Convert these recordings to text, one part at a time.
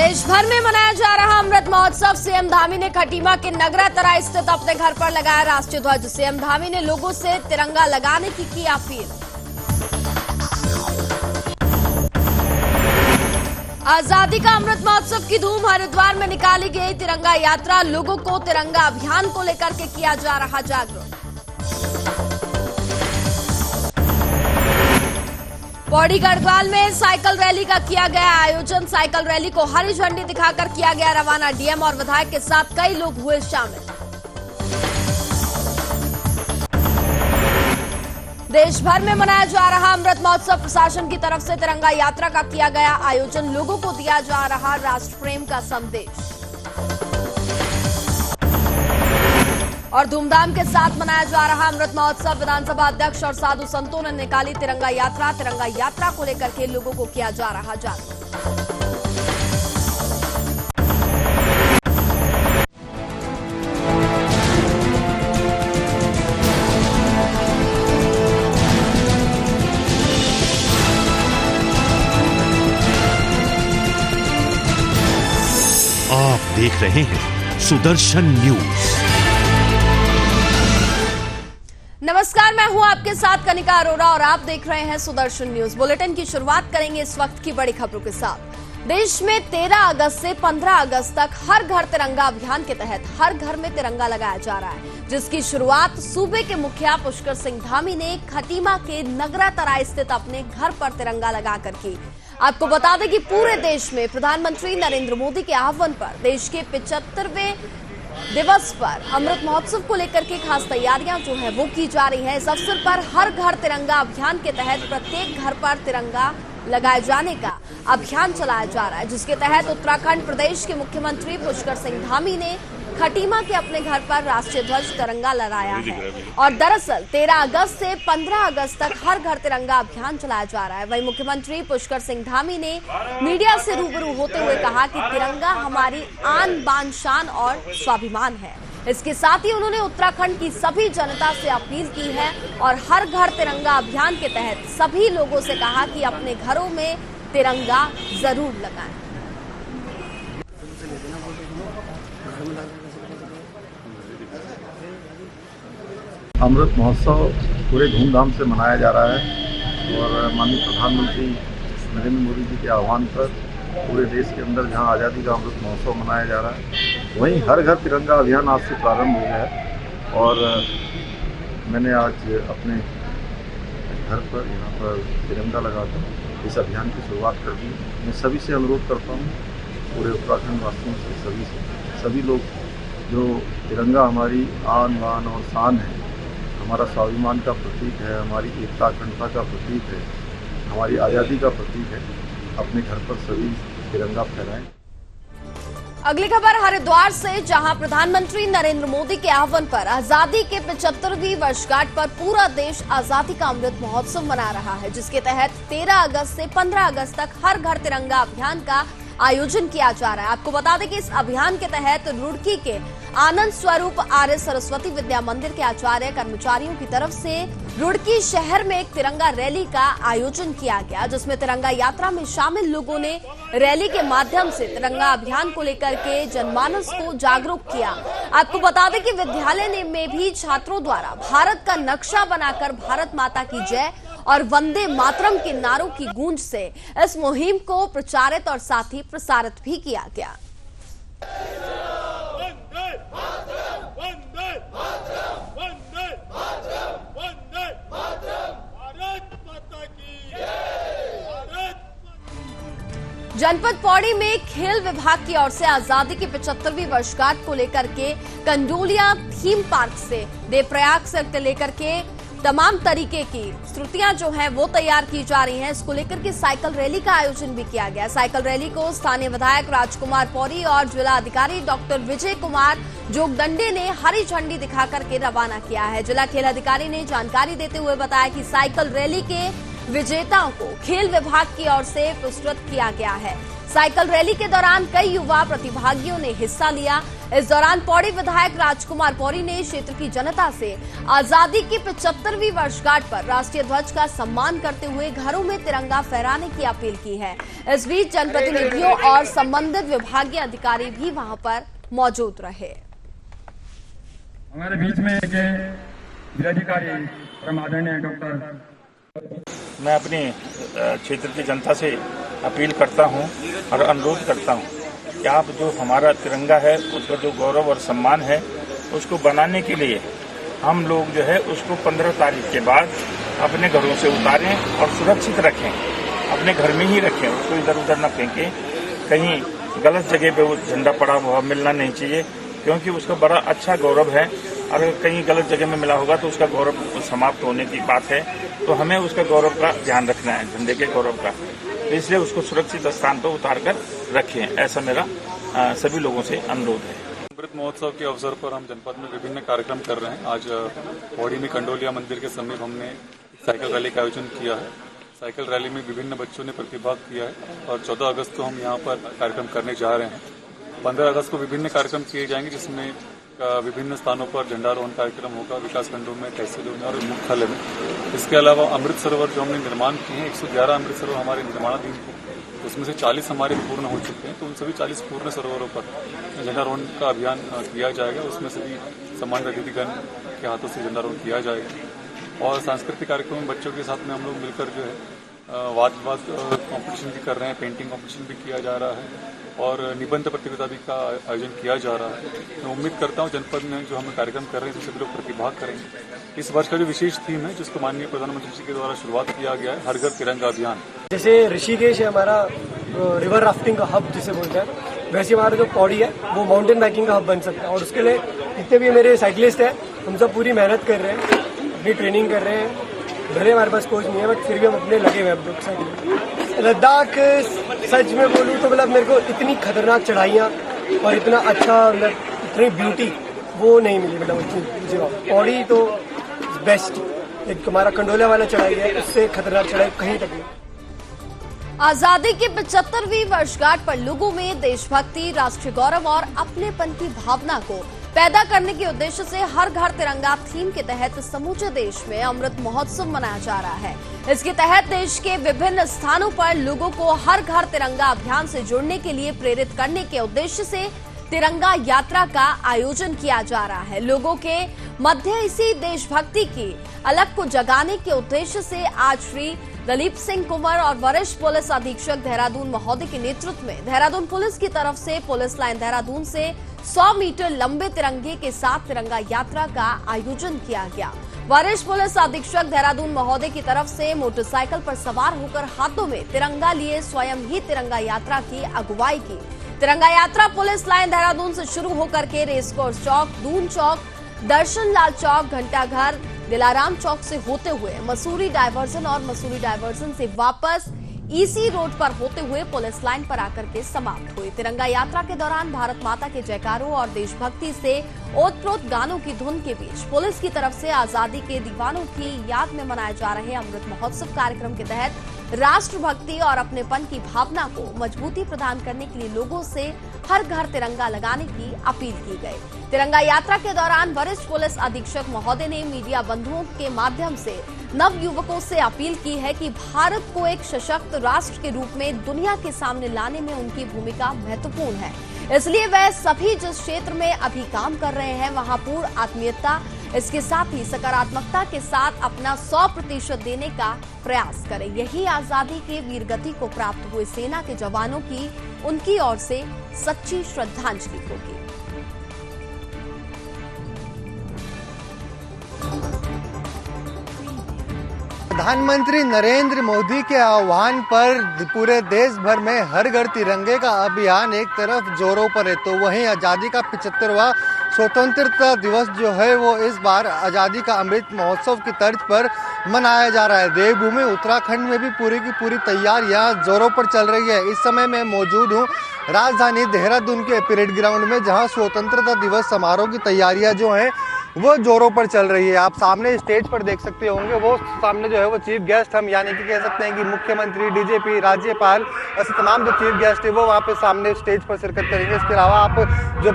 देश भर में मनाया जा रहा अमृत महोत्सव। सीएम धामी ने खटीमा के नगरा तराई स्थित अपने घर पर लगाया राष्ट्रीय ध्वज। सीएम धामी ने लोगों से तिरंगा लगाने की अपील। आजादी का अमृत महोत्सव की धूम। हरिद्वार में निकाली गई तिरंगा यात्रा। लोगों को तिरंगा अभियान को लेकर के किया जा रहा जागरूक। पौड़ी गढ़वाल में साइकिल रैली का किया गया आयोजन। साइकिल रैली को हरी झंडी दिखाकर किया गया रवाना। डीएम और विधायक के साथ कई लोग हुए शामिल। देश भर में मनाया जा रहा अमृत महोत्सव। प्रशासन की तरफ से तिरंगा यात्रा का किया गया आयोजन। लोगों को दिया जा रहा राष्ट्र प्रेम का संदेश और धूमधाम के साथ मनाया जा रहा अमृत महोत्सव। विधानसभा अध्यक्ष और साधु संतों ने निकाली तिरंगा यात्रा। तिरंगा यात्रा को लेकर के लोगों को किया जा रहा जागरूक। आप देख रहे हैं सुदर्शन न्यूज। नमस्कार, मैं हूं आपके साथ कनिका अरोरा और आप देख रहे हैं सुदर्शन न्यूज। बुलेटिन की शुरुआत करेंगे इस वक्त की बड़ी खबरों के साथ। देश में 13 अगस्त से 15 अगस्त तक हर घर तिरंगा अभियान के तहत हर घर में तिरंगा लगाया जा रहा है, जिसकी शुरुआत सूबे के मुखिया पुष्कर सिंह धामी ने खटीमा के नगरा तराई स्थित अपने घर पर तिरंगा लगाकर की। आपको बता दें कि पूरे देश में प्रधानमंत्री नरेंद्र मोदी के आह्वान पर देश के 75वें दिवस पर अमृत महोत्सव को लेकर के खास तैयारियां जो है वो की जा रही है। इस अवसर पर हर घर तिरंगा अभियान के तहत प्रत्येक घर पर तिरंगा लगाए जाने का अभियान चलाया जा रहा है, जिसके तहत उत्तराखंड प्रदेश के मुख्यमंत्री पुष्कर सिंह धामी ने खटीमा के अपने घर पर राष्ट्रीय ध्वज तिरंगा लगाया है। और दरअसल 13 अगस्त से 15 अगस्त तक हर घर तिरंगा अभियान चलाया जा रहा है। वहीं मुख्यमंत्री पुष्कर सिंह धामी ने मीडिया से रूबरू होते हुए कहा कि तिरंगा हमारी आन बान शान और स्वाभिमान है। इसके साथ ही उन्होंने उत्तराखंड की सभी जनता से अपील की है और हर घर तिरंगा अभियान के तहत सभी लोगों से कहा कि अपने घरों में तिरंगा जरूर लगाएं। अमृत महोत्सव पूरे धूमधाम से मनाया जा रहा है और माननीय प्रधानमंत्री नरेंद्र मोदी जी के आह्वान पर पूरे देश के अंदर जहां आज़ादी का अमृत महोत्सव मनाया जा रहा है, वहीं हर घर तिरंगा अभियान आज से प्रारंभ हो गया है। और मैंने आज अपने घर पर यहाँ पर तिरंगा लगाकर इस अभियान की शुरुआत कर दी। मैं सभी से अनुरोध करता हूँ, पूरे उत्तराखंड वासियों से सभी लोग जो तिरंगा हमारी आन बान और शान है, हमारा स्वाभिमान का प्रतीक है, हमारी एकता अखंडता का प्रतीक है, हमारी आज़ादी का प्रतीक है, अपने घर पर सभी तिरंगा फहराएं। अगली खबर हरिद्वार से, जहां प्रधानमंत्री नरेंद्र मोदी के आह्वान पर आजादी के 75वीं वर्षगांठ पर पूरा देश आजादी का अमृत महोत्सव मना रहा है, जिसके तहत 13 अगस्त से 15 अगस्त तक हर घर तिरंगा अभियान का आयोजन किया जा रहा है। आपको बता दें कि इस अभियान के तहत रुड़की के आनंद स्वरूप आर्य सरस्वती विद्या मंदिर के आचार्य कर्मचारियों की तरफ से रुड़की शहर में एक तिरंगा रैली का आयोजन किया गया, जिसमें तिरंगा यात्रा में शामिल लोगों ने रैली के माध्यम से तिरंगा अभियान को लेकर के जनमानस को जागरूक किया। आपको बता दें कि विद्यालय में भी छात्रों द्वारा भारत का नक्शा बनाकर भारत माता की जय और वंदे मातरम के नारों की गूंज से इस मुहिम को प्रचारित और साथ ही प्रसारित भी किया गया। जनपद पौड़ी में खेल विभाग की ओर से आजादी की 75वीं वर्षगांठ को लेकर के कंडोलिया थीम पार्क से देवप्रयाग से लेकर के तमाम तरीके की श्रुतियां जो हैं वो तैयार की जा रही हैं। इसको लेकर के साइकिल रैली का आयोजन भी किया गया। साइकिल रैली को स्थानीय विधायक राजकुमार पौरी और जिला अधिकारी डॉक्टर विजय कुमार जोगदंडे ने हरी झंडी दिखाकर के रवाना किया है। जिला खेल अधिकारी ने जानकारी देते हुए बताया कि साइकिल रैली के विजेताओं को खेल विभाग की ओर से पुरस्कृत किया गया है। साइकिल रैली के दौरान कई युवा प्रतिभागियों ने हिस्सा लिया। इस दौरान पौड़ी विधायक राजकुमार पौड़ी ने क्षेत्र की जनता से आजादी की 75वीं वर्षगांठ पर राष्ट्रीय ध्वज का सम्मान करते हुए घरों में तिरंगा फहराने की अपील की है। इस बीच जनप्रतिनिधियों और संबंधित विभागीय अधिकारी भी वहां पर मौजूद रहे। हमारे बीच में एक जिलाधिकारी आदरणीय डॉक्टर, मैं अपने क्षेत्र की जनता से अपील करता हूं और अनुरोध करता हूं कि आप जो हमारा तिरंगा है उसका जो गौरव और सम्मान है उसको बनाने के लिए हम लोग जो है उसको 15 तारीख के बाद अपने घरों से उतारें और सुरक्षित रखें, अपने घर में ही रखें, उसको इधर उधर न फेंकें। कहीं गलत जगह पे वो झंडा पड़ा हुआ मिलना नहीं चाहिए, क्योंकि उसका बड़ा अच्छा गौरव है। अगर कहीं गलत जगह में मिला होगा तो उसका गौरव समाप्त होने की बात है, तो हमें उसका गौरव का ध्यान रखना है, झंडे के गौरव का, इसलिए उसको सुरक्षित स्थान पर उतार कर रखें, ऐसा मेरा सभी लोगों से अनुरोध है। अमृत महोत्सव के अवसर पर हम जनपद में विभिन्न कार्यक्रम कर रहे हैं। आज पौड़ी में कंडोलिया मंदिर के समीप हमने साइकिल रैली का आयोजन किया है। साइकिल रैली में विभिन्न बच्चों ने प्रतिभाग किया है और 14 अगस्त को हम यहाँ पर कार्यक्रम करने जा रहे हैं। 15 अगस्त को विभिन्न कार्यक्रम किए जाएंगे, जिसमें विभिन्न स्थानों पर झंडारोहण कार्यक्रम होगा, विकास खंडों में, तहसीलों में और मुख्यालय में। इसके अलावा अमृत सरोवर जो हमने निर्माण किए हैं, 111 अमृत सरोवर हमारे निर्माणाधीन थे, उसमें से 40 हमारे पूर्ण हो चुके हैं, तो उन सभी 40 पूर्ण सरोवरों पर झंडारोहण का अभियान किया जाएगा। उसमें सभी सम्मानित अतिथिगण के हाथों से झंडारोहण किया जाएगा। और सांस्कृतिक कार्यक्रम में बच्चों के साथ में हम लोग मिलकर जो है वाद विवाद कॉम्पिटिशन भी कर रहे हैं, पेंटिंग कॉम्पिटिशन भी किया जा रहा है और निबंध प्रतियोगिता भी का आयोजन किया जा रहा है। मैं उम्मीद करता हूं जनपद में जो हम कार्यक्रम कर रहे हैं तो सभी लोग प्रतिभाग करेंगे। इस वर्ष का जो विशेष थीम है, जिसको माननीय प्रधानमंत्री जी के द्वारा शुरुआत किया गया है, हर घर तिरंगा अभियान। जैसे ऋषिकेश है हमारा रिवर राफ्टिंग का हब जिसे बोलते हैं, वैसे हमारा जो पौड़ी है वो माउंटेन बाइकिंग का हब बन सकता है। और उसके लिए जितने भी मेरे साइकिलिस्ट हैं हम सब पूरी मेहनत कर रहे हैं, अपनी ट्रेनिंग कर रहे हैं। भले हमारे पास कोच नहीं है, बट फिर भी हम अपने लगे हुए हैं साइकिल। लद्दाख सच में बोलूँ तो मतलब मेरे को इतनी खतरनाक चढ़ाइयाँ और इतना अच्छा मतलब इतनी ब्यूटी वो नहीं मिली, मतलब मुझे पौड़ी तो बेस्ट। एक हमारा कंडोलिया वाला चढ़ाई है, उससे खतरनाक चढ़ाई कहीं तक नहीं। आजादी की 75वीं वर्षगांठ पर लोगों में देशभक्ति, राष्ट्रीय गौरव और अपनेपन की भावना को पैदा करने के उद्देश्य से हर घर तिरंगा थीम के तहत समूचे देश में अमृत महोत्सव मनाया जा रहा है। इसके तहत देश के विभिन्न स्थानों पर लोगों को हर घर तिरंगा अभियान से जुड़ने के लिए प्रेरित करने के उद्देश्य से तिरंगा यात्रा का आयोजन किया जा रहा है। लोगों के मध्य इसी देशभक्ति की अलख को जगाने के उद्देश्य से आज श्री दलीप सिंह कुंवर और वरिष्ठ पुलिस अधीक्षक देहरादून महोदय के नेतृत्व में देहरादून पुलिस की तरफ से पुलिस लाइन देहरादून से 100 मीटर लंबे तिरंगे के साथ तिरंगा यात्रा का आयोजन किया गया। वरिष्ठ पुलिस अधीक्षक देहरादून महोदय की तरफ से मोटरसाइकिल पर सवार होकर हाथों में तिरंगा लिए स्वयं ही तिरंगा यात्रा की अगुवाई की। तिरंगा यात्रा पुलिस लाइन देहरादून से शुरू होकर के रेसकोर्स चौक, दून चौक, दर्शन लाल चौक, घंटाघर, दिलाराम चौक से होते हुए मसूरी डायवर्जन और मसूरी डायवर्जन से वापस ईसी रोड पर होते हुए पुलिस लाइन पर आकर के समाप्त हुई। तिरंगा यात्रा के दौरान भारत माता के जयकारों और देशभक्ति से ओतप्रोत गानों की धुन के बीच पुलिस की तरफ से आजादी के दीवानों की याद में मनाए जा रहे अमृत महोत्सव कार्यक्रम के तहत राष्ट्रभक्ति और अपनेपन की भावना को मजबूती प्रदान करने के लिए लोगों से हर घर तिरंगा लगाने की अपील की गई। तिरंगा यात्रा के दौरान वरिष्ठ पुलिस अधीक्षक महोदय ने मीडिया बंधुओं के माध्यम से नव युवकों से अपील की है कि भारत को एक सशक्त राष्ट्र के रूप में दुनिया के सामने लाने में उनकी भूमिका महत्वपूर्ण है। इसलिए वह सभी जिस क्षेत्र में अभी काम कर रहे हैं वहां पूर्ण आत्मीयता, इसके साथ ही सकारात्मकता के साथ अपना 100% देने का प्रयास करें। यही आजादी के वीरगति को प्राप्त हुए सेना के जवानों की उनकी ओर से सच्ची श्रद्धांजलि होगी। प्रधानमंत्री नरेंद्र मोदी के आह्वान पर पूरे देश भर में हर घर तिरंगे का अभियान एक तरफ जोरों पर है, तो वहीं आज़ादी का 75वां स्वतंत्रता दिवस जो है वो इस बार आज़ादी का अमृत महोत्सव की तर्ज पर मनाया जा रहा है। देवभूमि उत्तराखंड में भी पूरी की पूरी तैयारियां जोरों पर चल रही है। इस समय मैं मौजूद हूँ राजधानी देहरादून के परेड ग्राउंड में, जहां स्वतंत्रता दिवस समारोह की तैयारियां जो हैं वो जोरों पर चल रही है। आप सामने स्टेज पर देख सकते होंगे, वो सामने जो है वो चीफ गेस्ट हम यानी कि कह सकते हैं कि मुख्यमंत्री, डीजीपी, राज्यपाल, ऐसे तमाम जो चीफ गेस्ट है वो वहाँ पे सामने स्टेज पर शिरकत करेंगे। इसके अलावा आप जो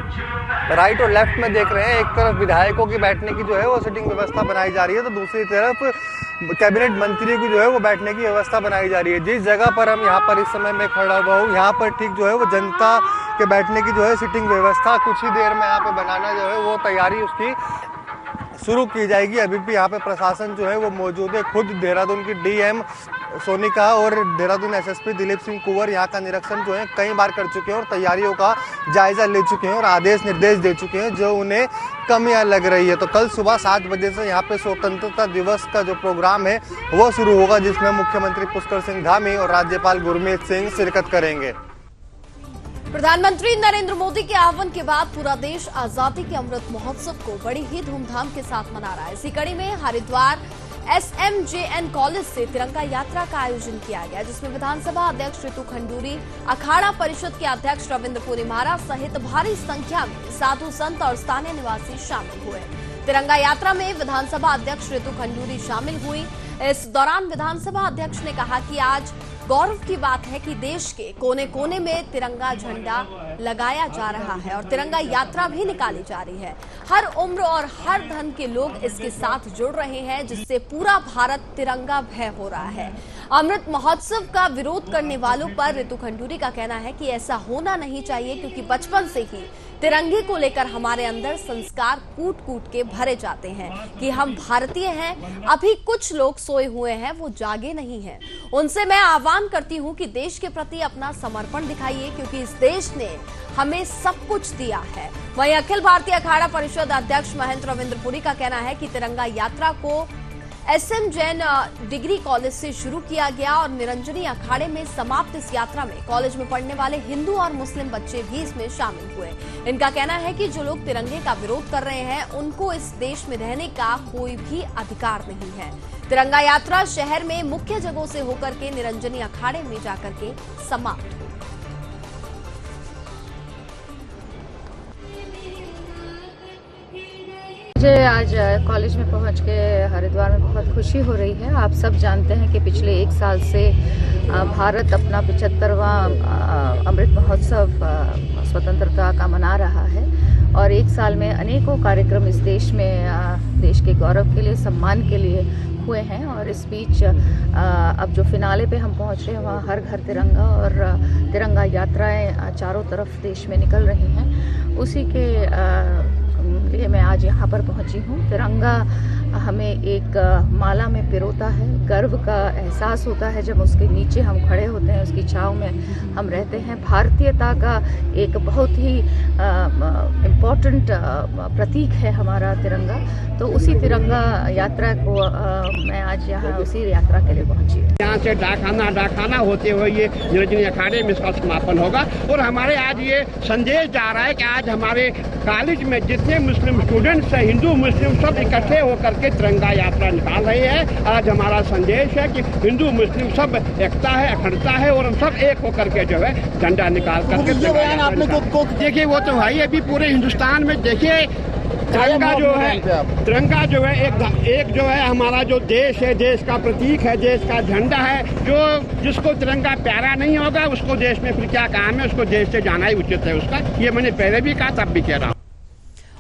राइट और लेफ्ट में देख रहे हैं, एक तरफ विधायकों की बैठने की जो है वो सिटिंग व्यवस्था बनाई जा रही है, तो दूसरी तरफ कैबिनेट मंत्री की जो है वो बैठने की व्यवस्था बनाई जा रही है। जिस जगह पर हम यहाँ पर इस समय में खड़ा हुआ हूँ, यहाँ पर ठीक जो है वो जनता के बैठने की जो है सिटिंग व्यवस्था कुछ ही देर में यहाँ पे बनाना जो है वो तैयारी उसकी शुरू की जाएगी। अभी भी यहाँ पे प्रशासन जो है वो मौजूद है। खुद देहरादून की डीएम सोनिका और देहरादून एसएसपी दिलीप सिंह कुंवर यहाँ का निरीक्षण जो है कई बार कर चुके हैं और तैयारियों का जायजा ले चुके हैं और आदेश निर्देश दे चुके हैं जो उन्हें कमियां लग रही है। तो कल सुबह 7 बजे से यहाँ पे स्वतंत्रता दिवस का जो प्रोग्राम है वो शुरू होगा, जिसमें मुख्यमंत्री पुष्कर सिंह धामी और राज्यपाल गुरमीत सिंह शिरकत करेंगे। प्रधानमंत्री नरेंद्र मोदी के आह्वान के बाद पूरा देश आजादी के अमृत महोत्सव को बड़ी ही धूमधाम के साथ मना रहा है। इसी कड़ी में हरिद्वार SMJN कॉलेज से तिरंगा यात्रा का आयोजन किया गया, जिसमें विधानसभा अध्यक्ष रितु खंडूरी, अखाड़ा परिषद के अध्यक्ष रविंद्र पुरी महाराज सहित भारी संख्या में साधु संत और स्थानीय निवासी शामिल हुए। तिरंगा यात्रा में विधानसभा अध्यक्ष रितु खंडूरी शामिल हुई। इस दौरान विधानसभा अध्यक्ष ने कहा कि आज गौरव की बात है कि देश के कोने कोने में तिरंगा झंडा लगाया जा रहा है और तिरंगा यात्रा भी निकाली जा रही है। हर उम्र और हर धर्म के लोग इसके साथ जुड़ रहे हैं, जिससे पूरा भारत तिरंगा भय हो रहा है। अमृत महोत्सव का विरोध करने वालों पर रितु खंडूरी का कहना है कि ऐसा होना नहीं चाहिए, क्योंकि बचपन से ही तिरंगे को लेकर हमारे अंदर संस्कार कूट कूट के भरे जाते हैं कि हम भारतीय हैं। अभी कुछ लोग सोए हुए हैं, वो जागे नहीं हैं। उनसे मैं आह्वान करती हूं कि देश के प्रति अपना समर्पण दिखाइए, क्योंकि इस देश ने हमें सब कुछ दिया है। वहीं अखिल भारतीय अखाड़ा परिषद अध्यक्ष महंत रविंद्र पुरी का कहना है कि तिरंगा यात्रा को SMJN डिग्री कॉलेज से शुरू किया गया और निरंजनी अखाड़े में समाप्त इस यात्रा में कॉलेज में पढ़ने वाले हिंदू और मुस्लिम बच्चे भी इसमें शामिल हुए। इनका कहना है कि जो लोग तिरंगे का विरोध कर रहे हैं, उनको इस देश में रहने का कोई भी अधिकार नहीं है। तिरंगा यात्रा शहर में मुख्य जगहों से होकर के निरंजनी अखाड़े में जाकर के समाप्त हुई। मुझे आज कॉलेज में पहुंच के हरिद्वार में बहुत खुशी हो रही है। आप सब जानते हैं कि पिछले 1 साल से भारत अपना 75वां अमृत महोत्सव स्वतंत्रता का मना रहा है और 1 साल में अनेकों कार्यक्रम इस देश में देश के गौरव के लिए, सम्मान के लिए हुए हैं। और इस बीच अब जो फिनाले पे हम पहुंच रहे हैं, वहाँ हर घर तिरंगा और तिरंगा यात्राएं चारों तरफ देश में निकल रही हैं। उसी के लिए मैं आज यहाँ पर पहुँची हूँ। तिरंगा हमें एक माला में पिरोता है, गर्व का एहसास होता है जब उसके नीचे हम खड़े होते हैं, उसकी छाँव में हम रहते हैं। भारतीयता का एक बहुत ही इम्पोर्टेंट प्रतीक है हमारा तिरंगा। तो उसी तिरंगा यात्रा को मैं आज यहाँ उसी यात्रा के लिए पहुँची हूँ। यहाँ से डाखाना होते हुए ये निरंजनी अखाड़े में इसका समापन होगा और हमारे आज ये संदेश जा रहा है कि आज हमारे कॉलेज में जितने मुस्लिम स्टूडेंट्स हैं, हिंदू मुस्लिम सब इकट्ठे होकर के तिरंगा यात्रा निकाल रहे हैं। आज हमारा संदेश है कि हिंदू मुस्लिम सब एकता है, अखंडता है और हम सब एक होकर के जो है झंडा निकाल करके देखिए। वो तो भाई अभी पूरे हिंदुस्तान में देखिए तिरंगा जो है एक जो है हमारा जो देश है, देश का प्रतीक है, देश का झंडा है। जो जिसको तिरंगा प्यारा नहीं होगा उसको देश में फिर क्या काम है, उसको देश से जाना ही उचित है उसका। ये मैंने पहले भी कहा, तब भी कह रहा हूँ।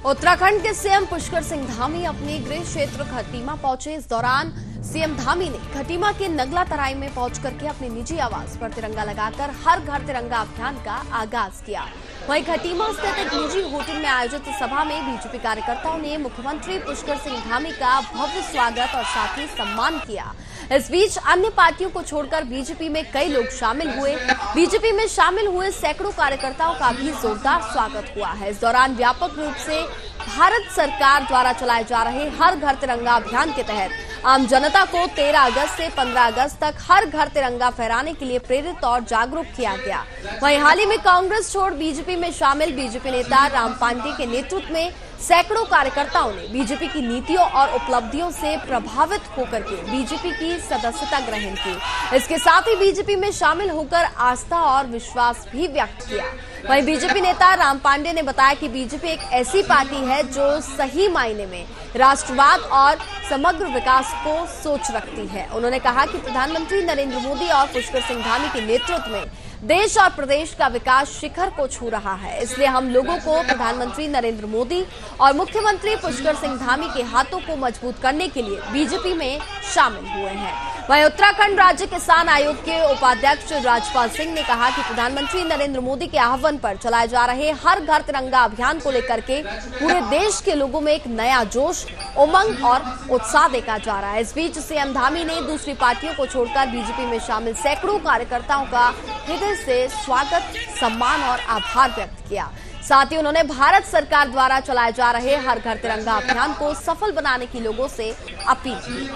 उत्तराखंड के सीएम पुष्कर सिंह धामी अपने गृह क्षेत्र खटीमा पहुंचे। इस दौरान सीएम धामी ने खटीमा के नगला तराई में पहुंच करके अपने निजी आवास पर तिरंगा लगाकर हर घर तिरंगा अभियान का आगाज किया। वहीं खटीमा स्थित एक निजी होटल में आयोजित सभा में बीजेपी कार्यकर्ताओं ने मुख्यमंत्री पुष्कर सिंह धामी का भव्य स्वागत और साथ ही सम्मान किया। इस बीच अन्य पार्टियों को छोड़कर बीजेपी में कई लोग शामिल हुए। बीजेपी में शामिल हुए सैकड़ों कार्यकर्ताओं का भी जोरदार स्वागत हुआ है। इस दौरान व्यापक रूप से भारत सरकार द्वारा चलाए जा रहे हर घर तिरंगा अभियान के तहत आम जनता को 13 अगस्त से 15 अगस्त तक हर घर तिरंगा फहराने के लिए प्रेरित और जागरूक किया गया। वहीं हाल ही में कांग्रेस छोड़ बीजेपी में शामिल बीजेपी नेता राम पांडे के नेतृत्व में सैकड़ों कार्यकर्ताओं ने बीजेपी की नीतियों और उपलब्धियों से प्रभावित होकर के बीजेपी की सदस्यता ग्रहण की। इसके साथ ही बीजेपी में शामिल होकर आस्था और विश्वास भी व्यक्त किया। वहीं बीजेपी नेता राम पांडे ने बताया कि बीजेपी एक ऐसी पार्टी है है जो सही मायने में राष्ट्रवाद और समग्र विकास को सोच रखती है। उन्होंने कहा कि प्रधानमंत्री नरेंद्र मोदी और पुष्कर सिंह धामी के नेतृत्व में देश और प्रदेश का विकास शिखर को छू रहा है। इसलिए हम लोगों को प्रधानमंत्री नरेंद्र मोदी और मुख्यमंत्री पुष्कर सिंह धामी के हाथों को मजबूत करने के लिए बीजेपी में शामिल हुए हैं। वहीं उत्तराखंड राज्य किसान आयोग के उपाध्यक्ष राजपाल सिंह ने कहा कि प्रधानमंत्री नरेंद्र मोदी के आह्वान पर चलाए जा रहे हर घर तिरंगा अभियान को लेकर के पूरे देश के लोगों में एक नया जोश, उमंग और उत्साह देखा जा रहा है। इस बीच सीएम धामी ने दूसरी पार्टियों को छोड़कर बीजेपी में शामिल सैकड़ों कार्यकर्ताओं का हृदय से स्वागत, सम्मान और आभार व्यक्त किया। साथ ही उन्होंने भारत सरकार द्वारा चलाए जा रहे हर घर तिरंगा अभियान को सफल बनाने की लोगों से अपील की।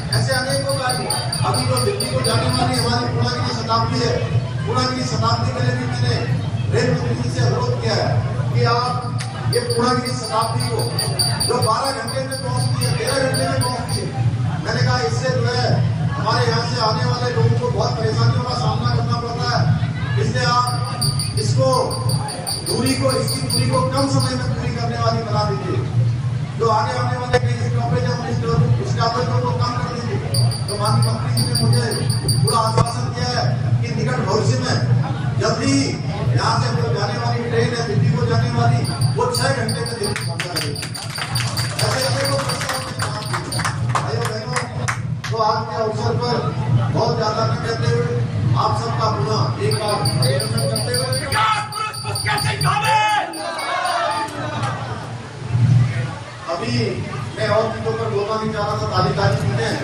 ऐसे अनेकों कार्य अभी जो दिल्ली को जाने वाली हमारी पूर्णागिरी शताब्दी है, पूर्णागिरी शताब्दी के लिए भी मैंने रेल मंत्री जी से अनुरोध किया है कि आप ये पूर्णागिरी शताब्दी को जो 12 घंटे में पहुंचती है, 13 घंटे में पहुंचती है, मैंने कहा इससे जो है हमारे यहाँ से आने वाले लोगों को बहुत परेशानियों का सामना करना पड़ता है। इसलिए आप इसको इसकी दूरी को कम समय में पूरी करने वाली बना दीजिए। जो आने वाले कई स्टॉपेज है उस स्टॉपेजों को कम कर दीजिए। तो माननीय मंत्री जी ने मुझे पूरा आश्वासन दिया है कि निकट भविष्य में जल्दी यहाँ से जो जाने वाली ट्रेन है दिल्ली को जाने वाली वो 6 घंटे में दिल्ली पहुंचा देगी। तो आज के अवसर पर बहुत ज्यादा न कहते हुए आप सबका पुनः एक बार करते हुए अभी मैं और चीजों पर बोलना नहीं चाह रहा था, ताली चीजें हैं।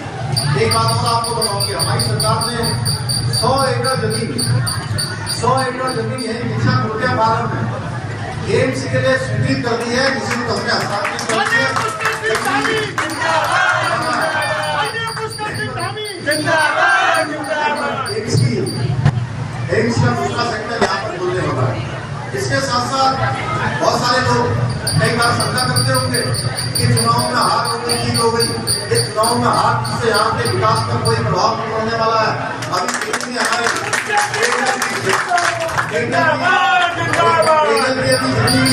एक बात और आपको बताऊं कि हमारी सरकार ने 100 एकड़ जमीन है शिक्षा पूर्तिया पालन में एम्स के लिए स्वीकृत कर दी है, जिसमें हमने हस्ताक्षर कर दिए। एम्स का दूसरा सेक्टर यहाँ पर बोलने वाला है। इसके साथ साथ बहुत सारे लोग कई बार शंका करते होंगे कि चुनाव में हार हो गई, जीत हो गई। ये चुनाव में हार से यहाँ के विकास पर कोई प्रभाव नहीं पड़ने वाला है। अभी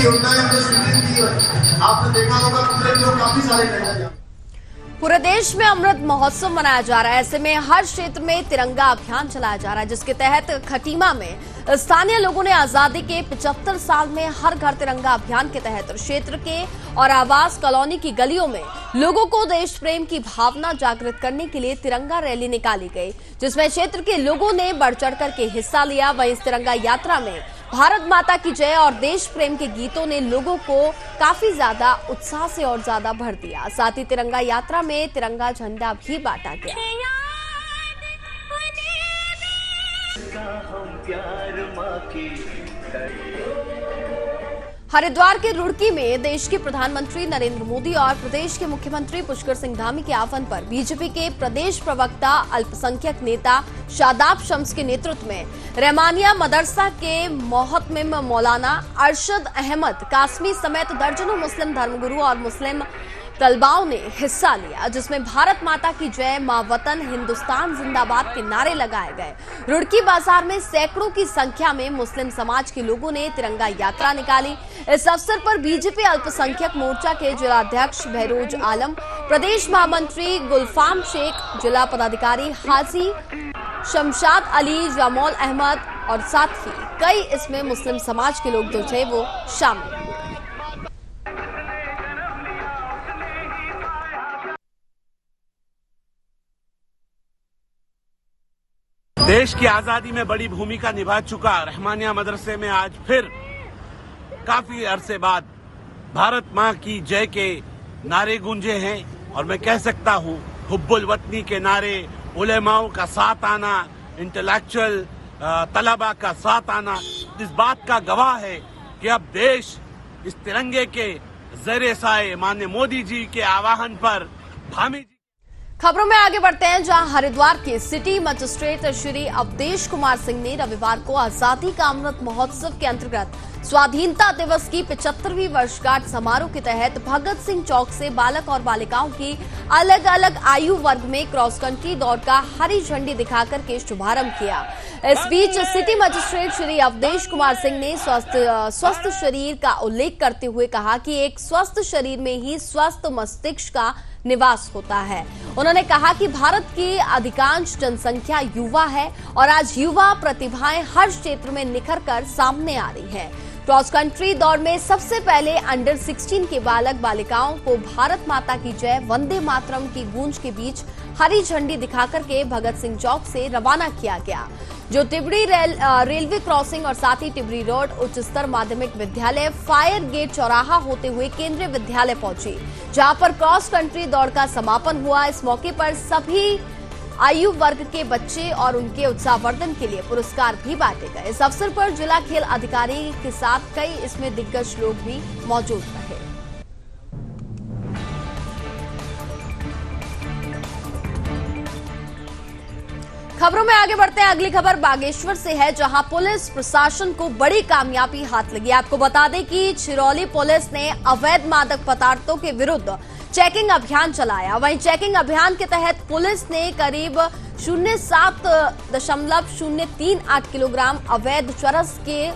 योजनाएं हमने स्वीकृत की है। आपने देखा होगा पूरे जो काफी सारे टेंडर। पूरे देश में अमृत महोत्सव मनाया जा रहा है। ऐसे में हर क्षेत्र में तिरंगा अभियान चलाया जा रहा है, जिसके तहत खटीमा में स्थानीय लोगों ने आजादी के 75 साल में हर घर तिरंगा अभियान के तहत क्षेत्र के और आवास कॉलोनी की गलियों में लोगों को देश प्रेम की भावना जागृत करने के लिए तिरंगा रैली निकाली गई, जिसमें क्षेत्र के लोगों ने बढ़ चढ़कर के हिस्सा लिया। वहीं इस तिरंगा यात्रा में भारत माता की जय और देश प्रेम के गीतों ने लोगों को काफी ज्यादा उत्साह से और ज्यादा भर दिया। साथ ही तिरंगा यात्रा में तिरंगा झंडा भी बांटा गया। हरिद्वार के रुड़की में देश के प्रधानमंत्री नरेंद्र मोदी और प्रदेश के मुख्यमंत्री पुष्कर सिंह धामी के आह्वान पर बीजेपी के प्रदेश प्रवक्ता अल्पसंख्यक नेता शादाब शम्स के नेतृत्व में रहमानिया मदरसा के मोहतमिम मौलाना अरशद अहमद कासमी समेत दर्जनों मुस्लिम धर्मगुरु और मुस्लिम तलबाओं ने हिस्सा लिया, जिसमें भारत माता की जय, मां वतन, हिंदुस्तान जिंदाबाद के नारे लगाए गए। रुड़की बाजार में सैकड़ों की संख्या में मुस्लिम समाज के लोगों ने तिरंगा यात्रा निकाली। इस अवसर पर बीजेपी अल्पसंख्यक मोर्चा के जिलाध्यक्ष बहरोज आलम, प्रदेश महामंत्री गुलफाम शेख, जिला पदाधिकारी हाजी शमशाद अली, जमौल अहमद और साथ ही कई इसमें मुस्लिम समाज के लोग जो थे वो शामिल हुए। देश की आजादी में बड़ी भूमिका निभा चुका रहमानिया मदरसे में आज फिर काफी अरसे बाद भारत माँ की जय के नारे गूंजे हैं। और मैं कह सकता हूँ हुब्बुल वतनी के नारे, उलेमाओं का साथ आना, इंटेलेक्चुअल तलबा का साथ आना इस बात का गवाह है कि अब देश इस तिरंगे के ज़ेरे साए माननीय मोदी जी के आह्वान पर धामी। खबरों में आगे बढ़ते हैं, जहां हरिद्वार के सिटी मजिस्ट्रेट श्री अवधेश कुमार सिंह ने रविवार को आजादी का अमृत महोत्सव के अंतर्गत स्वाधीनता दिवस की 75वीं वर्षगांठ समारोह के तहत भगत सिंह चौक से बालक और बालिकाओं की अलग अलग आयु वर्ग में क्रॉस कंट्री दौड़ का हरी झंडी दिखाकर के शुभारंभ किया। इस बीच सिटी मजिस्ट्रेट श्री अवधेश कुमार सिंह ने स्वस्थ शरीर का उल्लेख करते हुए कहा कि एक स्वस्थ शरीर में ही स्वस्थ मस्तिष्क का निवास होता है। उन्होंने कहा कि भारत की अधिकांश जनसंख्या युवा है और आज युवा प्रतिभाएं हर क्षेत्र में निखर कर सामने आ रही है। क्रॉस कंट्री दौड़ में सबसे पहले अंडर 16 के बालक बालिकाओं को भारत माता की जय वंदे मातरम की गूंज के बीच हरी झंडी दिखाकर के भगत सिंह चौक से रवाना किया गया, जो टिबड़ी रेलवे क्रॉसिंग और साथ ही टिबड़ी रोड उच्च स्तर माध्यमिक विद्यालय फायर गेट चौराहा होते हुए केंद्रीय विद्यालय पहुंची, जहां पर क्रॉस कंट्री दौड़ का समापन हुआ। इस मौके पर सभी आयु वर्ग के बच्चे और उनके उत्साहवर्धन के लिए पुरस्कार भी बांटे गए। इस अवसर पर जिला खेल अधिकारी के साथ कई इसमें दिग्गज लोग भी मौजूद रहे। खबरों में आगे बढ़ते हैं। अगली खबर बागेश्वर से है, जहां पुलिस प्रशासन को बड़ी कामयाबी हाथ लगी। आपको बता दें कि छिरौली पुलिस ने अवैध मादक पदार्थों के विरुद्ध चेकिंग अभियान चलाया। वहीं चेकिंग अभियान के तहत पुलिस ने करीब 07.038 किलोग्राम अवैध चरस के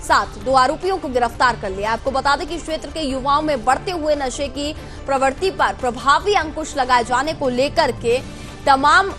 साथ 2 आरोपियों को गिरफ्तार कर लिया। आपको बता दें कि क्षेत्र के युवाओं में बढ़ते हुए नशे की प्रवृत्ति पर प्रभावी अंकुश लगाए जाने को लेकर के तमाम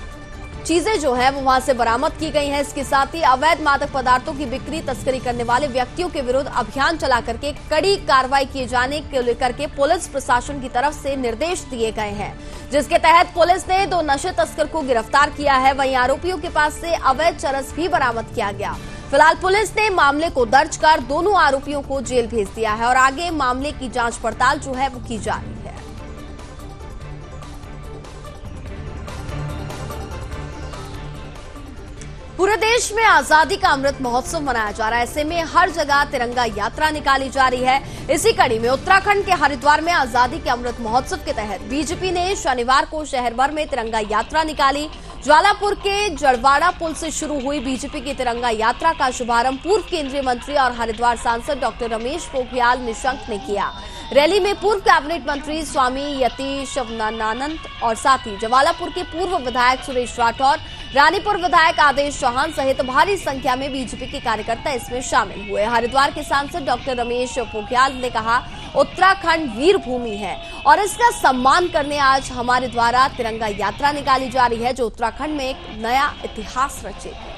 चीजें जो है वो वहां से बरामद की गई हैं। इसके साथ ही अवैध मादक पदार्थों की बिक्री तस्करी करने वाले व्यक्तियों के विरुद्ध अभियान चला करके कड़ी कार्रवाई किए जाने को लेकर के पुलिस प्रशासन की तरफ से निर्देश दिए गए हैं, जिसके तहत पुलिस ने 2 नशे तस्कर को गिरफ्तार किया है। वहीं आरोपियों के पास से अवैध चरस भी बरामद किया गया। फिलहाल पुलिस ने मामले को दर्ज कर दोनों आरोपियों को जेल भेज दिया है और आगे मामले की जांच पड़ताल जो है वो की जा रही है। पूरे देश में आजादी का अमृत महोत्सव मनाया जा रहा है। ऐसे में हर जगह तिरंगा यात्रा निकाली जा रही है। इसी कड़ी में उत्तराखंड के हरिद्वार में आजादी के अमृत महोत्सव के तहत बीजेपी ने शनिवार को शहर भर में तिरंगा यात्रा निकाली। ज्वालापुर के जड़वाड़ा पुल से शुरू हुई बीजेपी की तिरंगा यात्रा का शुभारंभ पूर्व केंद्रीय मंत्री और हरिद्वार सांसद डॉक्टर रमेश पोखरियाल निशंक ने किया। रैली में पूर्व कैबिनेट मंत्री स्वामी यतीश शिवानंद और साथ ही जवालापुर के पूर्व विधायक सुरेश राठौर, रानीपुर विधायक आदेश चौहान सहित भारी संख्या में बीजेपी के कार्यकर्ता इसमें शामिल हुए। हरिद्वार के सांसद डॉक्टर रमेश पोखरियाल ने कहा, उत्तराखंड वीर भूमि है और इसका सम्मान करने आज हमारे द्वारा तिरंगा यात्रा निकाली जा रही है, जो उत्तराखंड में एक नया इतिहास रचेगी।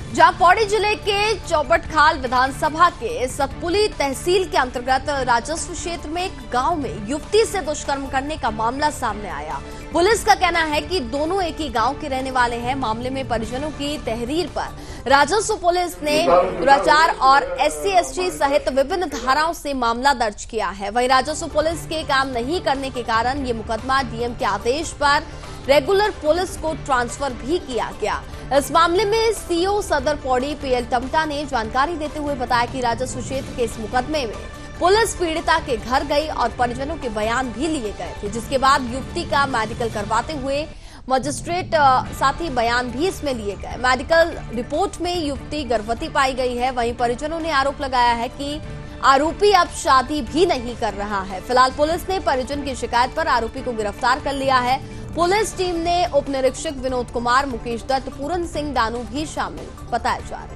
जहां पौड़ी जिले के चौबटखाल विधानसभा के सतपुली तहसील के अंतर्गत राजस्व क्षेत्र में एक गांव में युवती से दुष्कर्म करने का मामला सामने आया। पुलिस का कहना है कि दोनों एक ही गांव के रहने वाले हैं। मामले में परिजनों की तहरीर पर राजस्व पुलिस ने दुराचार और SC/ST सहित विभिन्न धाराओं से मामला दर्ज किया है। वहीं राजस्व पुलिस के काम नहीं करने के कारण ये मुकदमा डीएम के आदेश पर रेगुलर पुलिस को ट्रांसफर भी किया गया। इस मामले में सीओ सदर पौड़ी PL टमटा ने जानकारी देते हुए बताया कि राजस्व क्षेत्र के इस मुकदमे में पुलिस पीड़िता के घर गई और परिजनों के बयान भी लिए गए थे, जिसके बाद युवती का मेडिकल करवाते हुए मजिस्ट्रेट साथ ही बयान भी इसमें लिए गए। मेडिकल रिपोर्ट में युवती गर्भवती पाई गई है। वहीं परिजनों ने आरोप लगाया है कि आरोपी अब शादी भी नहीं कर रहा है। फिलहाल पुलिस ने परिजन की शिकायत पर आरोपी को गिरफ्तार कर लिया है। पुलिस टीम ने उप निरीक्षक विनोद कुमार, मुकेश दत्त, पूरन सिंह दानू भी शामिल बताए जा रहे हैं।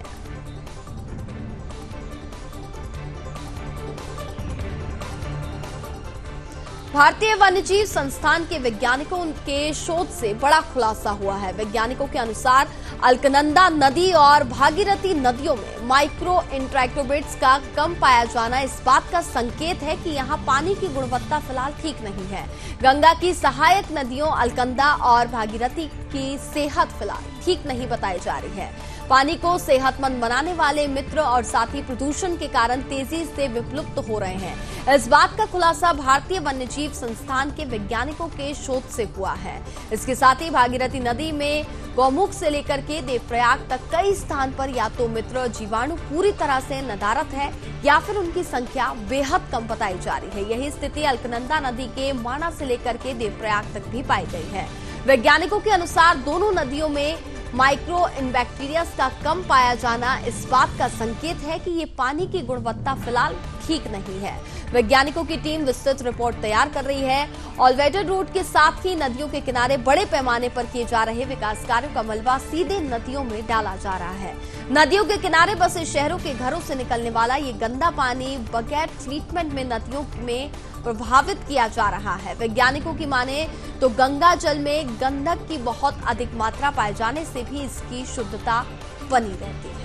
भारतीय वन्यजीव संस्थान के वैज्ञानिकों के शोध से बड़ा खुलासा हुआ है। वैज्ञानिकों के अनुसार अलकनंदा नदी और भागीरथी नदियों में माइक्रो इंट्रैक्टोबेट्स का कम पाया जाना इस बात का संकेत है कि यहां पानी की गुणवत्ता फिलहाल ठीक नहीं है। गंगा की सहायक नदियों अलकनंदा और भागीरथी की सेहत फिलहाल ठीक नहीं बताई जा रही है। पानी को सेहतमंद बनाने वाले मित्र और साथी प्रदूषण के कारण तेजी से विलुप्त हो रहे हैं। इस बात का खुलासा भारतीय वन्यजीव संस्थान के वैज्ञानिकों के शोध से हुआ है। इसके साथ ही भागीरथी नदी में गौमुख से लेकर के देवप्रयाग तक कई स्थान पर या तो मित्र जीवाणु पूरी तरह से नदारत है या फिर उनकी संख्या बेहद कम बताई जा रही है। यही स्थिति अलकनंदा नदी के माणा से लेकर के देवप्रयाग तक भी पाई गई है। वैज्ञानिकों के अनुसार दोनों नदियों में माइक्रो इनबैक्टीरियस का कम पाया जाना इस बात का संकेत है कि ये पानी की गुणवत्ता फिलहाल ठीक नहीं है। वैज्ञानिकों की टीम विस्तृत रिपोर्ट तैयार कर रही है। ऑलवेडर रोड के साथ ही नदियों के किनारे बड़े पैमाने पर किए जा रहे विकास कार्यों का मलबा सीधे नदियों में डाला जा रहा है। नदियों के किनारे बसे शहरों के घरों से निकलने वाला ये गंदा पानी बगैर ट्रीटमेंट में नदियों में प्रभावित किया जा रहा है। वैज्ञानिकों की माने तो गंगा जल में गंधक की बहुत अधिक मात्रा पाए जाने से भी इसकी शुद्धता बनी रहती है।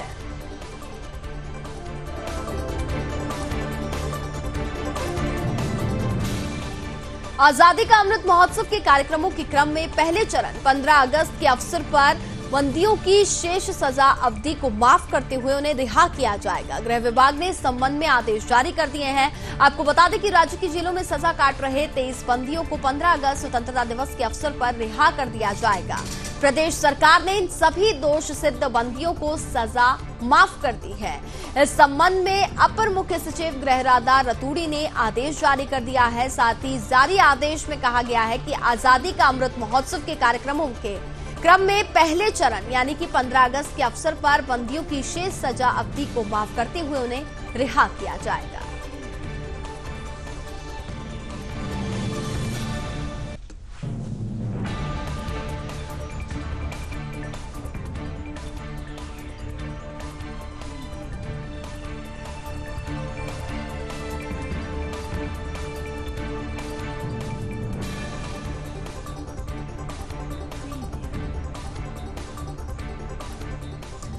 आजादी का अमृत महोत्सव के कार्यक्रमों के क्रम में पहले चरण 15 अगस्त के अवसर पर बंदियों की शेष सजा अवधि को माफ करते हुए उन्हें रिहा किया जाएगा। गृह विभाग ने इस संबंध में आदेश जारी कर दिए हैं। आपको बता दें कि राज्य की जेलों में सजा काट रहे 23 बंदियों को 15 अगस्त स्वतंत्रता दिवस के अवसर पर रिहा कर दिया जाएगा। प्रदेश सरकार ने इन सभी दोष सिद्ध बंदियों को सजा माफ कर दी है। इस संबंध में अपर मुख्य सचिव गृह राधा रतूड़ी ने आदेश जारी कर दिया है। साथ ही जारी आदेश में कहा गया है कि आजादी का अमृत महोत्सव के कार्यक्रमों के क्रम में पहले चरण यानी कि 15 अगस्त के अवसर पर बंदियों की शेष सजा अवधि को माफ करते हुए उन्हें रिहा किया जाएगा।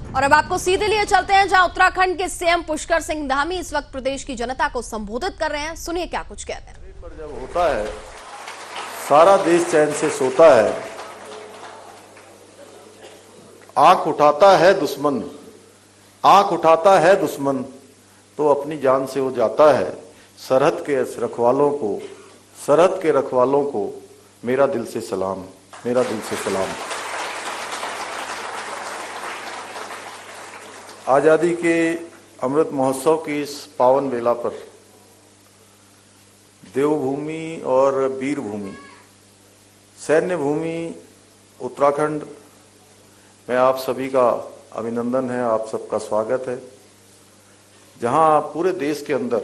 और अब आपको सीधे लिए चलते हैं जहां उत्तराखंड के सीएम पुष्कर सिंह धामी इस वक्त प्रदेश की जनता को संबोधित कर रहे हैं। सुनिए क्या कुछ कहते हैं। पर जब होता है सारा देश चैन से सोता है, आंख उठाता है दुश्मन, आंख उठाता है दुश्मन तो अपनी जान से वो जाता है। सरहद के रखवालों को मेरा दिल से सलाम, मेरा दिल से सलाम। आजादी के अमृत महोत्सव की इस पावन बेला पर देवभूमि और वीर भूमि सैन्य भूमि उत्तराखंड में आप सभी का अभिनंदन है, आप सबका स्वागत है। जहां पूरे देश के अंदर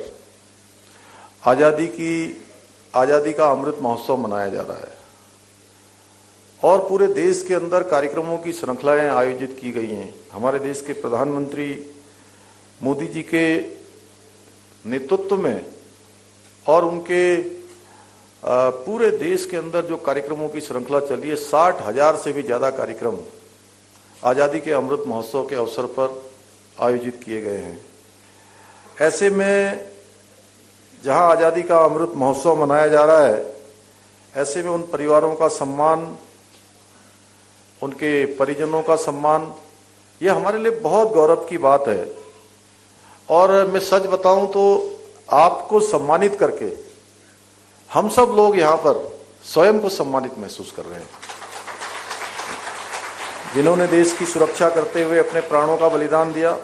आजादी का अमृत महोत्सव मनाया जा रहा है और पूरे देश के अंदर कार्यक्रमों की श्रृंखलाएं आयोजित की गई हैं। हमारे देश के प्रधानमंत्री मोदी जी के नेतृत्व में और उनके पूरे देश के अंदर जो कार्यक्रमों की श्रृंखला चली है, 60,000 से भी ज्यादा कार्यक्रम आजादी के अमृत महोत्सव के अवसर पर आयोजित किए गए हैं। ऐसे में जहां आजादी का अमृत महोत्सव मनाया जा रहा है, ऐसे में उन परिवारों का सम्मान, उनके परिजनों का सम्मान, ये हमारे लिए बहुत गौरव की बात है। और मैं सच बताऊं तो आपको सम्मानित करके हम सब लोग यहां पर स्वयं को सम्मानित महसूस कर रहे हैं। जिन्होंने देश की सुरक्षा करते हुए अपने प्राणों का बलिदान दिया,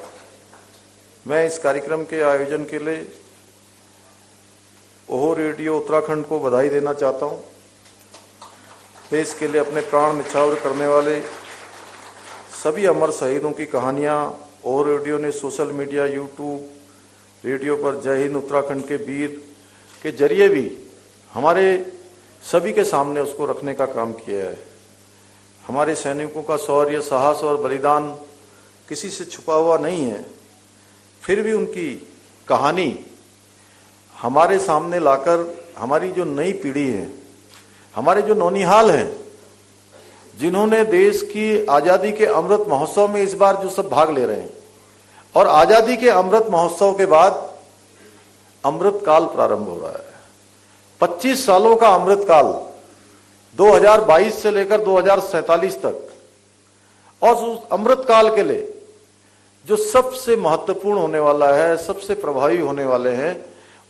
मैं इस कार्यक्रम के आयोजन के लिए ओहो रेडियो उत्तराखंड को बधाई देना चाहता हूं। देश के लिए अपने प्राण न्यौछावर करने वाले सभी अमर शहीदों की कहानियां ओहो रेडियो ने सोशल मीडिया, यूट्यूब, रेडियो पर जय हिंद उत्तराखंड के वीर के जरिए भी हमारे सभी के सामने उसको रखने का काम किया है। हमारे सैनिकों का शौर्य, साहस और बलिदान किसी से छुपा हुआ नहीं है, फिर भी उनकी कहानी हमारे सामने लाकर हमारी जो नई पीढ़ी है, हमारे जो नौनिहाल हैं, जिन्होंने देश की आजादी के अमृत महोत्सव में इस बार जो सब भाग ले रहे हैं, और आजादी के अमृत महोत्सव के बाद अमृत काल प्रारंभ हो रहा है। 25 सालों का अमृत काल 2022 से लेकर 2047 तक, और उस अमृत काल के लिए जो सबसे महत्वपूर्ण होने वाला है, सबसे प्रभावी होने वाले हैं,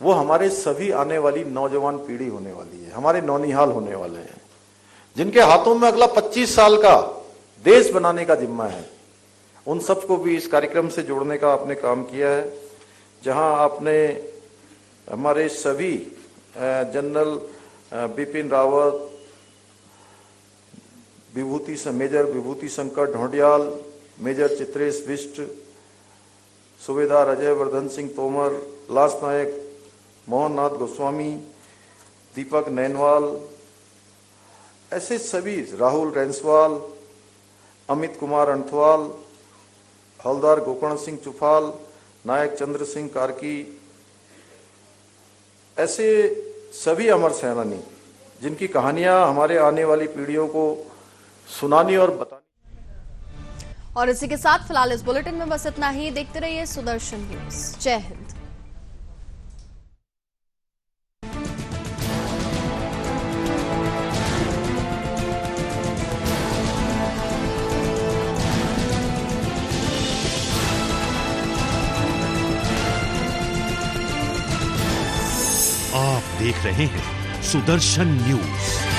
वो हमारे सभी आने वाली नौजवान पीढ़ी होने वाली है, हमारे नौनिहाल होने वाले हैं, जिनके हाथों में अगला 25 साल का देश बनाने का जिम्मा है। उन सबको भी इस कार्यक्रम से जोड़ने का आपने काम किया है, जहां आपने हमारे सभी जनरल बिपिन रावत, मेजर विभूति शंकर ढोंडियाल, मेजर चित्रेश बिष्ट, सूबेदार अजय वर्धन सिंह तोमर, लांस नायक मोहन नाथ गोस्वामी, दीपक नैनवाल, ऐसे सभी, राहुल रेंसवाल, अमित कुमार अंथवाल, हवलदार गोकर्ण सिंह चुफाल, नायक चंद्र सिंह कार्की, ऐसे सभी अमर सेनानी जिनकी कहानियां हमारे आने वाली पीढ़ियों को सुनानी और बतानी। और इसी के साथ फिलहाल इस बुलेटिन में बस इतना ही। देखते रहिए सुदर्शन न्यूज। जय हिंद। आप देख रहे हैं सुदर्शन न्यूज।